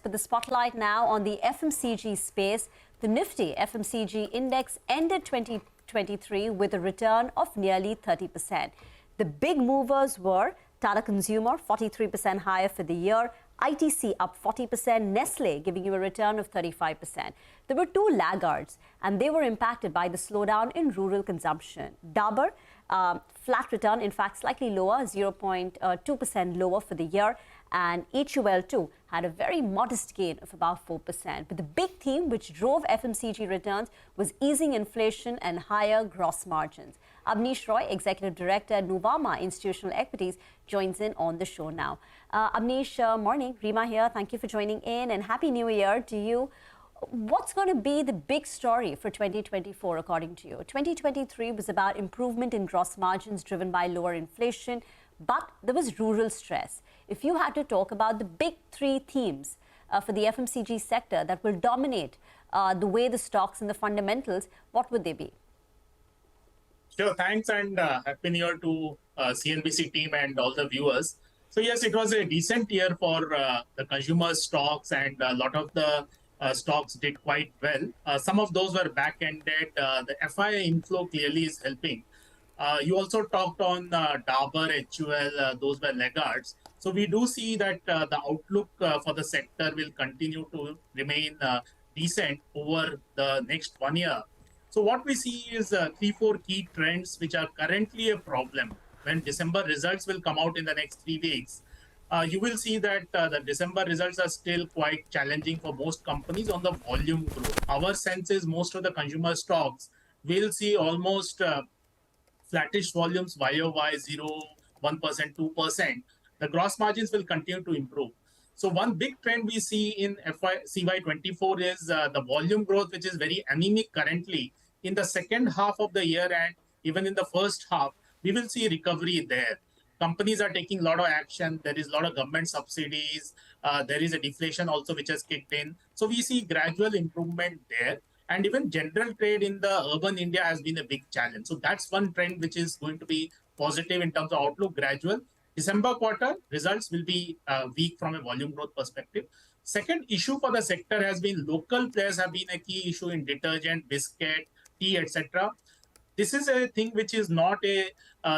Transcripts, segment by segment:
with the spotlight now on the FMCG space. The Nifty FMCG index ended 2023 with a return of nearly 30%. The big movers were Tata Consumer, 43% higher for the year, ITC up 40%, Nestle giving you a return of 35%. There were two laggards, and they were impacted by the slowdown in rural consumption. Dabur, flat return, in fact, slightly lower, 0.2% lower for the year. And HUL too had a very modest gain of about 4%. But the big theme which drove FMCG returns was easing inflation and higher gross margins. Abneesh Roy, Executive Director at Nuvama Institutional Equities, joins in on the show now. Abneesh, morning. Reema here. Thank you for joining in and Happy New Year to you. What's going to be the big story for 2024 according to you? 2023 was about improvement in gross margins driven by lower inflation, but there was rural stress. If you had to talk about the big three themes for the FMCG sector that will dominate the way the stocks and the fundamentals, what would they be? Sure, thanks, and Happy New Year to CNBC team and all the viewers. So yes, it was a decent year for the consumer stocks, and a lot of the stocks did quite well. Some of those were back-ended. The FI inflow clearly is helping. You also talked on Dabur, HUL, those were laggards. So we do see that the outlook for the sector will continue to remain decent over the next 1 year. So what we see is 3-4 key trends which are currently a problem. When December results will come out in the next 3 weeks, you will see that the December results are still quite challenging for most companies on the volume growth. Our sense is most of the consumer stocks will see almost flattish volumes YOY 0, 1%, 2%. The gross margins will continue to improve. So one big trend we see in CY24 is the volume growth, which is very anemic currently. In the second half of the year and even in the first half, we will see recovery there. Companies are taking a lot of action. There is a lot of government subsidies. There is a deflation also which has kicked in. So we see gradual improvement there. And even general trade in the urban India has been a big challenge. So that's one trend which is going to be positive in terms of outlook, gradual. December quarter results will be weak from a volume growth perspective. Second issue for the sector has been local players have been a key issue in detergent, biscuit, tea, etc. This is a thing which is not a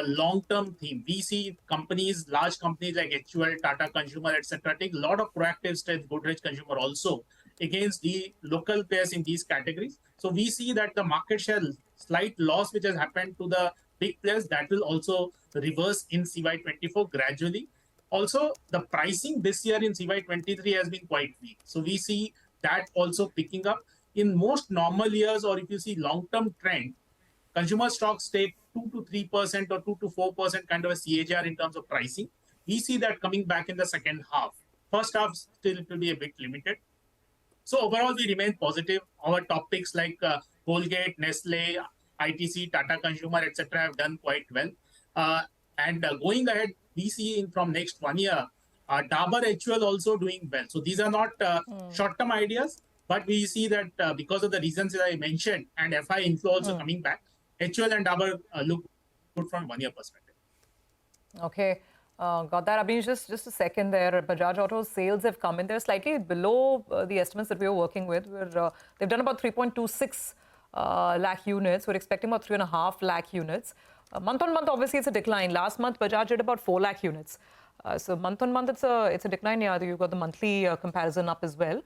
long-term theme. We see companies, large companies like HUL, Tata Consumer, etc., take a lot of proactive steps, Godrej Consumer also, against the local players in these categories. So we see that the market share slight loss which has happened to the big players, that will also reverse in CY24 gradually. Also, the pricing this year in CY23 has been quite weak. So we see that also picking up. In most normal years, or if you see long-term trend, consumer stocks take 2 to 3% or 2 to 4% kind of a CAGR in terms of pricing. We see that coming back in the second half. First half, still it will be a bit limited. So overall, we remain positive. Our topics like Colgate, Nestle, ITC, Tata Consumer, etc. have done quite well. And going ahead, we see from next 1 year, Dabur, HUL also doing well. So these are not short-term ideas, but we see that because of the reasons that I mentioned and FI inflow also coming back, HUL and Dabur look good from 1 year perspective. Okay. Got that. Abneesh, just a second there. Bajaj Auto's sales have come in. They're slightly below the estimates that we were working with. They've done about 3.26 lakh units. We're expecting about 3.5 lakh units. Month on month, obviously, it's a decline. Last month, Bajaj did about 4 lakh units. So month on month, it's a decline. Yeah, you've got the monthly comparison up as well.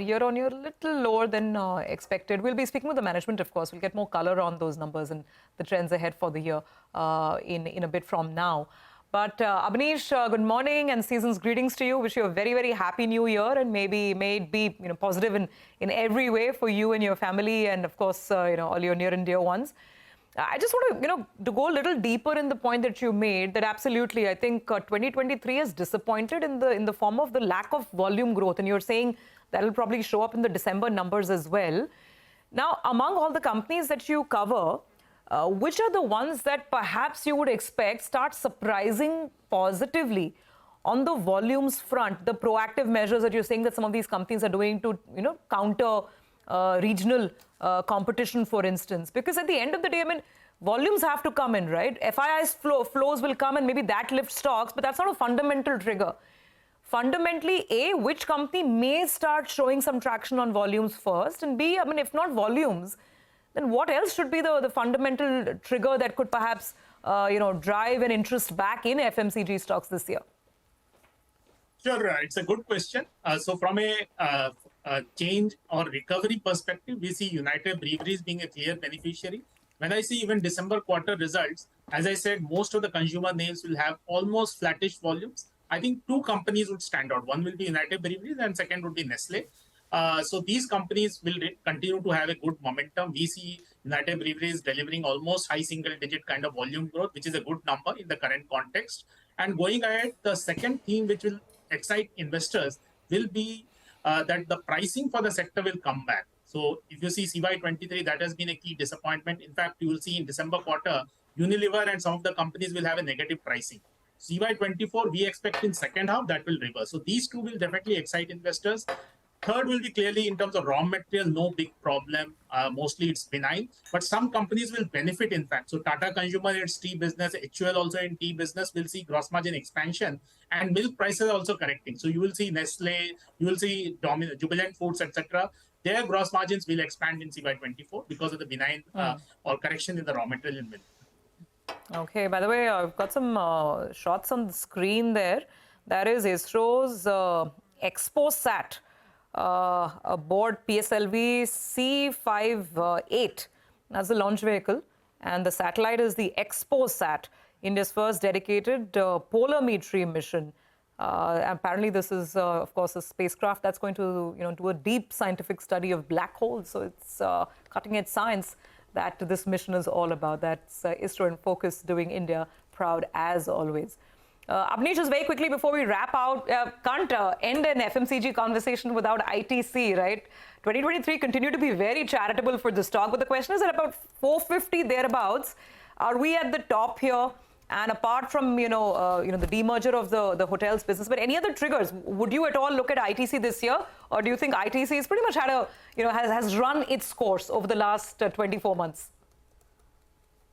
Year on year, a little lower than expected. We'll be speaking with the management, of course. We'll get more color on those numbers and the trends ahead for the year in a bit from now. But Abneesh, good morning and season's greetings to you. Wish you a very, very happy new year, and maybe may it be positive in every way for you and your family, and of course all your near and dear ones. I just want to go a little deeper in the point that you made, that absolutely I think 2023 is disappointed in the form of the lack of volume growth, and you're saying that will probably show up in the December numbers as well. Now, among all the companies that you cover, which are the ones that perhaps you would expect start surprising positively on the volumes front, the proactive measures that you're saying that some of these companies are doing to, counter regional competition, for instance? Because at the end of the day, I mean, volumes have to come in, right? FII's flows will come and maybe that lifts stocks, but that's not a fundamental trigger. fundamentally, A, which company may start showing some traction on volumes first, and B, I mean, if not volumes, then what else should be the fundamental trigger that could perhaps, drive an interest back in FMCG stocks this year? Sure, it's a good question. So from a change or recovery perspective, we see United Breweries being a clear beneficiary. When I see even December quarter results, as I said, most of the consumer names will have almost flattish volumes. I think two companies would stand out. One will be United Breweries and second would be Nestle. So these companies will continue to have a good momentum. We see United Breweries delivering almost high single-digit kind of volume growth, which is a good number in the current context. And going ahead, the second theme which will excite investors will be that the pricing for the sector will come back. So if you see CY23, that has been a key disappointment. In fact, you will see in December quarter, Unilever and some of the companies will have a negative pricing. CY24, we expect in second half that will reverse. So these two will definitely excite investors. Third will be clearly in terms of raw material, no big problem. Mostly it's benign, but some companies will benefit in fact. So Tata Consumer in its tea business, HUL also in tea business will see gross margin expansion and milk prices also correcting. So you will see Nestle, you will see Jubilant Foods, etc. Their gross margins will expand in CY24 because of the benign or correction in the raw material in milk. Okay, by the way, I've got some shots on the screen there. That is ISRO's ExpoSat aboard PSLV C58. That's the launch vehicle. And the satellite is the ExpoSat, India's first dedicated polarimetry mission. Apparently, this is, of course, a spacecraft that's going to, do a deep scientific study of black holes. So it's cutting-edge science that this mission is all about. That's ISRO in focus, doing India proud as always. Abneesh, just very quickly before we wrap out, can't end an FMCG conversation without ITC, right? 2023 continued to be very charitable for the stock, but the question is at about 450 thereabouts. Are we at the top here? And apart from, the demerger of the hotels business, but any other triggers? Would you at all look at ITC this year? Or do you think ITC has pretty much had a, has run its course over the last 24 months?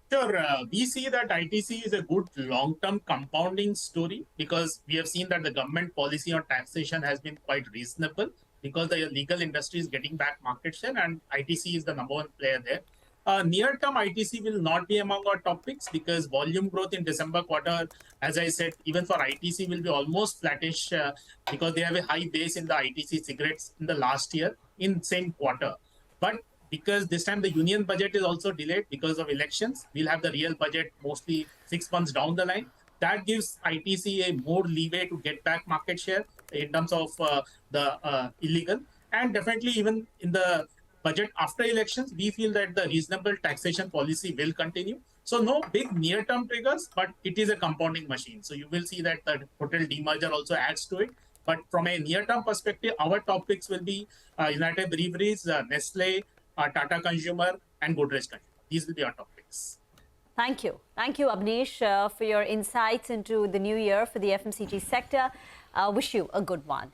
Sure. We see that ITC is a good long-term compounding story because we have seen that the government policy on taxation has been quite reasonable because the legal industry is getting back market share and ITC is the number one player there. Near-term ITC will not be among our topics because volume growth in December quarter, as I said, even for ITC will be almost flattish because they have a high base in the ITC cigarettes in the last year in same quarter. But because this time the union budget is also delayed because of elections, we'll have the real budget mostly 6 months down the line. That gives ITC a more leeway to get back market share in terms of the illegal. And definitely even in the budget after elections, we feel that the reasonable taxation policy will continue. So no big near-term triggers, but it is a compounding machine. So you will see that the hotel demerger also adds to it. But from a near-term perspective, our topics will be United Breweries, Nestle, Tata Consumer, and Godrej Consumer. These will be our topics. Thank you. Thank you, Abneesh, for your insights into the new year for the FMCG sector. Wish you a good one.